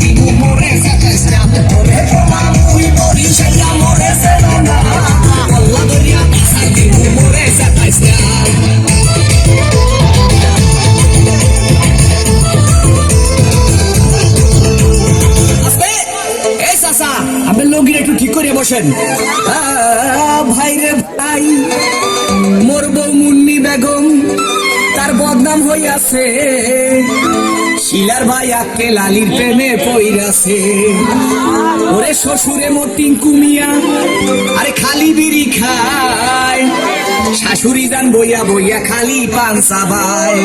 দিব মোরে সাতাইশটা ওরে পোলা মুই বরিশাইয়া মোরে সেনা কল্লা দরিয়া পাশাই দিব মোরে সাতাইশটা আপনার লোকের একটু ঠিক করে বসেন ভাই রে ভাই মোর বউ মুন্নি বেগম তার বদনাম হইয়াছে শিলার ভাই আকে লালির প্রেমে পইরাছে ওরে শ্বশুরে মোর টিঙ্কু মিয়া আরে খালি বিড়ি খায় শাশুড়ি যান বইয়া বইয়া খালি পান চাবায়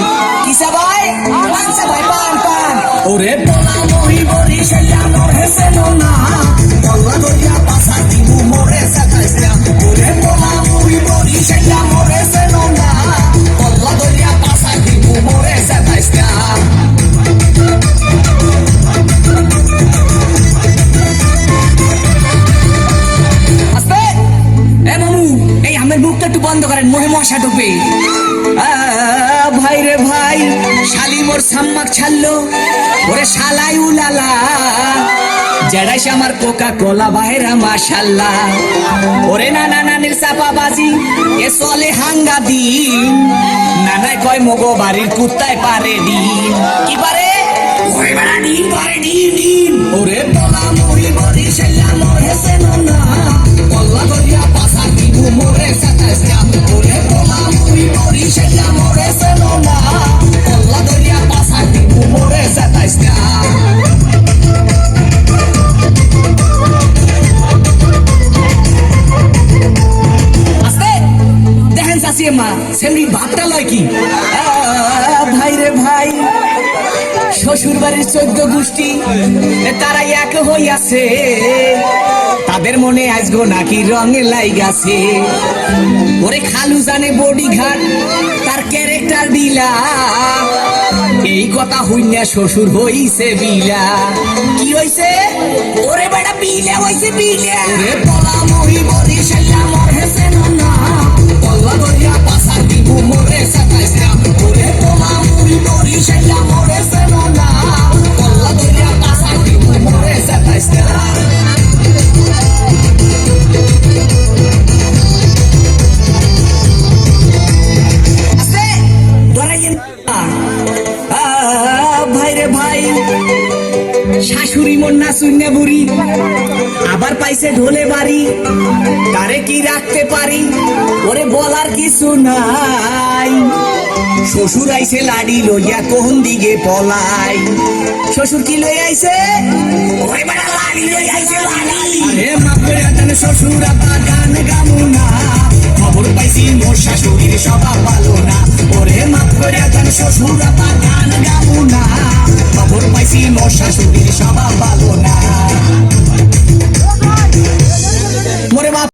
কি চাবায় পান চাবায় পান পান ওরে পোলা মহি বরিশাইয়া মোর হেসে না কল্লা দরিয়া পাশা দিব মোরে সাতাইশটা ওরে পোলা মহি বরিশাইয়া মোর হেসে না কল্লা দরিয়া পাশা দিব মোরে সাতাইশটা একটু বন্ধ করেন মোহে মশা ঢুকবে ভাই রে ভাই শালি মোর সাম্মাক ছাড়লো ওরে শালাই উলালা জেডাইস আমার কোকা কোলা বাহেরা মাশাল্লাহ ওরে নানা নানির চাপাবাজি এ চলে হাঙ্গা দিন নানাই কয় মগো বাড়ির কুত্তায় পারে ডিম কি পারে ওই বাড়া ডিম পারে ডিম ডিম ওরে পোলা মহি বরিশাইয়া মোর হেসে না কল্লা দরিয়া পাশা দিব মোরে সাতাইশটা ওরে পোলা মহি বরিশাইয়া মোর হেসে না কল্লা দরিয়া পাশা দিব মোরে সাতাইশটা ভাতটা লয় কি ভাই রে ভাই শ্বশুর বাড়ির 14 গোষ্ঠী তারা এক হইয়াছে তাদের মনে আজগো নাকি রঙে লাইগাছে ওরে খালু জানে বডি ঘাট তার ক্যারেক্টার দিলা এই কথা হইনা শ্বশুর হইছে বিলা কি হইছে ওরে বেটা বিলা হইছে বিলা ওরে পোলা মহি বরিশাইয়া মোর হেসে না কল্লা দরিয়া পাশা দিব মোরে সাতাইশটা ওরে পোলা মহি বরিশাইয়া মোর হেসে না কল্লা দরিয়া পাশা দিব মোরে সাতাইশটা ভাই রে ভাই শাশুড়ি মোর না শুনে বুড়ি আবার পাইছে ঢোলে বাড়ি তারে কি রাখতে পারি ওরে বলার কিছু নাই শ্বশুর আইছে লাডি লইয়া কোন দিকে পলাই শ্বশুর কি লই আইছে ওরে বড় লাডি লই আইছে লাডি আরে মাপ করে জানে শ্বশুর আপা গান গামুনা খবর পাইছি মোর শাশুড়ির স্বভাব ভালো না ওরে মাপ করে জানে শ্বশুর আপা গান গামুনা খবর পাইছি মোর শাশুড়ির স্বভাব ভালো না